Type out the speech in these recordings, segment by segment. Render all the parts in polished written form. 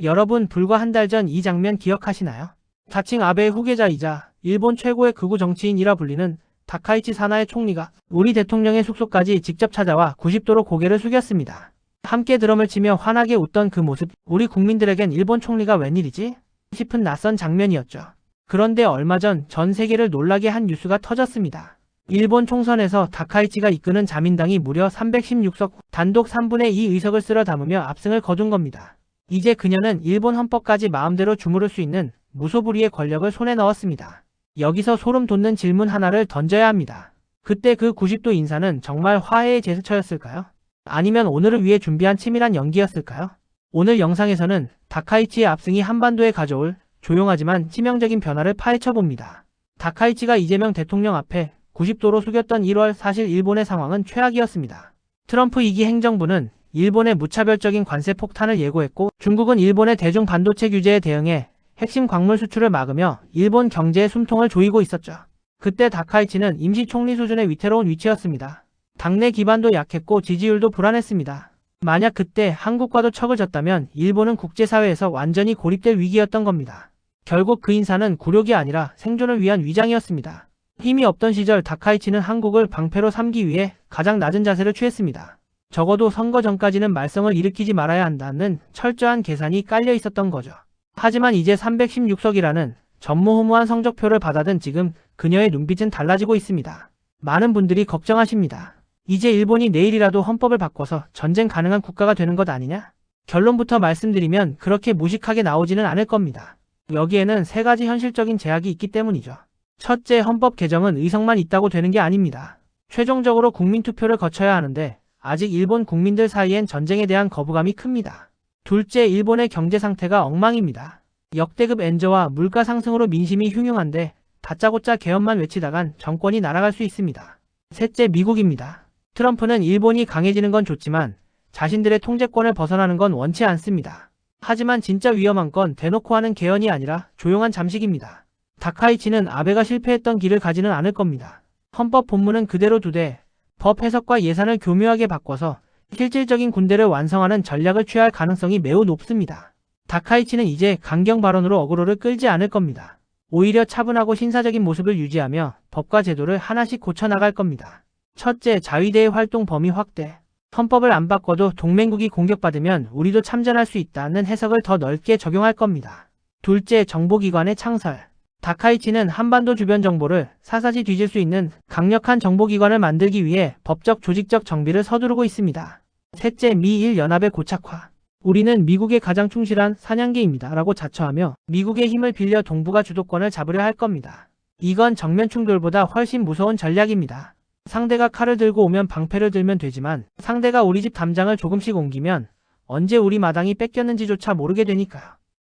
여러분 불과 한 달 전 이 장면 기억하시나요? 자칭 아베의 후계자이자 일본 최고의 극우 정치인이라 불리는 다카이치 사나의 총리가 우리 대통령의 숙소까지 직접 찾아와 90도로 고개를 숙였습니다. 함께 드럼을 치며 환하게 웃던 그 모습, 우리 국민들에겐 일본 총리가 웬일이지? 싶은 낯선 장면이었죠. 그런데 얼마 전 세계를 놀라게 한 뉴스가 터졌습니다. 일본 총선에서 다카이치가 이끄는 자민당이 무려 316석, 단독 3분의 2 의석을 쓸어 담으며 압승을 거둔 겁니다. 이제 그녀는 일본 헌법까지 마음대로 주무를 수 있는 무소불위의 권력을 손에 넣었습니다. 여기서 소름 돋는 질문 하나를 던져야 합니다. 그때 그 90도 인사는 정말 화해의 제스처였을까요? 아니면 오늘을 위해 준비한 치밀한 연기였을까요? 오늘 영상에서는 다카이치의 압승이 한반도에 가져올 조용하지만 치명적인 변화를 파헤쳐봅니다. 다카이치가 이재명 대통령 앞에 90도로 숙였던 1월, 사실 일본의 상황은 최악이었습니다. 트럼프 2기 행정부는 일본의 무차별적인 관세 폭탄을 예고했고, 중국은 일본의 대중 반도체 규제에 대응해 핵심 광물 수출을 막으며 일본 경제의 숨통을 조이고 있었죠. 그때 다카이치는 임시총리 수준의 위태로운 위치였습니다. 당내 기반도 약했고 지지율도 불안했습니다. 만약 그때 한국과도 척을 졌다면 일본은 국제사회에서 완전히 고립될 위기였던 겁니다. 결국 그 인사는 굴욕이 아니라 생존을 위한 위장이었습니다. 힘이 없던 시절 다카이치는 한국을 방패로 삼기 위해 가장 낮은 자세를 취했습니다. 적어도 선거 전까지는 말썽을 일으키지 말아야 한다는 철저한 계산이 깔려 있었던 거죠. 하지만 이제 316석이라는 전무후무한 성적표를 받아든 지금 그녀의 눈빛은 달라지고 있습니다. 많은 분들이 걱정하십니다. 이제 일본이 내일이라도 헌법을 바꿔서 전쟁 가능한 국가가 되는 것 아니냐? 결론부터 말씀드리면 그렇게 무식하게 나오지는 않을 겁니다. 여기에는 세 가지 현실적인 제약이 있기 때문이죠. 첫째, 헌법 개정은 의석만 있다고 되는 게 아닙니다. 최종적으로 국민투표를 거쳐야 하는데 아직 일본 국민들 사이엔 전쟁에 대한 거부감이 큽니다. 둘째, 일본의 경제 상태가 엉망입니다. 역대급 엔저와 물가 상승으로 민심이 흉흉한데 다짜고짜 개헌만 외치다간 정권이 날아갈 수 있습니다. 셋째, 미국입니다. 트럼프는 일본이 강해지는 건 좋지만 자신들의 통제권을 벗어나는 건 원치 않습니다. 하지만 진짜 위험한 건 대놓고 하는 개헌이 아니라 조용한 잠식입니다. 다카이치는 아베가 실패했던 길을 가지는 않을 겁니다. 헌법 본문은 그대로 두되 법 해석과 예산을 교묘하게 바꿔서 실질적인 군대를 완성하는 전략을 취할 가능성이 매우 높습니다. 다카이치는 이제 강경 발언으로 어그로를 끌지 않을 겁니다. 오히려 차분하고 신사적인 모습을 유지하며 법과 제도를 하나씩 고쳐나갈 겁니다. 첫째, 자위대의 활동 범위 확대. 헌법을 안 바꿔도 동맹국이 공격받으면 우리도 참전할 수 있다는 해석을 더 넓게 적용할 겁니다. 둘째, 정보기관의 창설. 다카이치는 한반도 주변 정보를 사사지 뒤질 수 있는 강력한 정보기관을 만들기 위해 법적 조직적 정비를 서두르고 있습니다. 셋째, 미일 연합의 고착화. 우리는 미국에 가장 충실한 사냥개입니다 라고 자처하며 미국의 힘을 빌려 동북아 주도권을 잡으려 할 겁니다. 이건 정면 충돌보다 훨씬 무서운 전략입니다. 상대가 칼을 들고 오면 방패를 들면 되지만 상대가 우리 집 담장을 조금씩 옮기면 언제 우리 마당이 뺏겼는지조차 모르게 되니까요.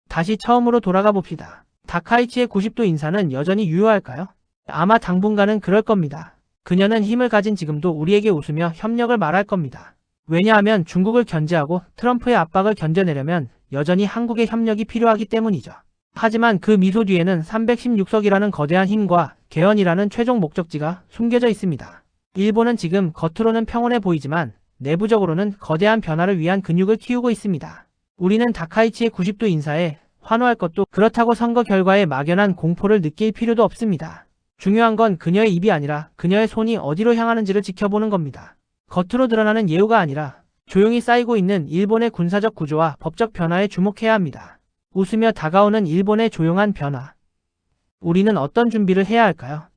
다시 처음으로 돌아가 봅시다. 다카이치의 90도 인사는 여전히 유효할까요? 아마 당분간은 그럴 겁니다. 그녀는 힘을 가진 지금도 우리에게 웃으며 협력을 말할 겁니다. 왜냐하면 중국을 견제하고 트럼프의 압박을 견뎌내려면 여전히 한국의 협력이 필요하기 때문이죠. 하지만 그 미소 뒤에는 316석이라는 거대한 힘과 개헌이라는 최종 목적지가 숨겨져 있습니다. 일본은 지금 겉으로는 평온해 보이지만 내부적으로는 거대한 변화를 위한 근육을 키우고 있습니다. 우리는 다카이치의 90도 인사에 환호할 것도 그렇다고 선거 결과에 막연한 공포를 느낄 필요도 없습니다. 중요한 건 그녀의 입이 아니라 그녀의 손이 어디로 향하는지를 지켜보는 겁니다. 겉으로 드러나는 예우가 아니라 조용히 쌓이고 있는 일본의 군사적 구조와 법적 변화에 주목해야 합니다. 웃으며 다가오는 일본의 조용한 변화. 우리는 어떤 준비를 해야 할까요?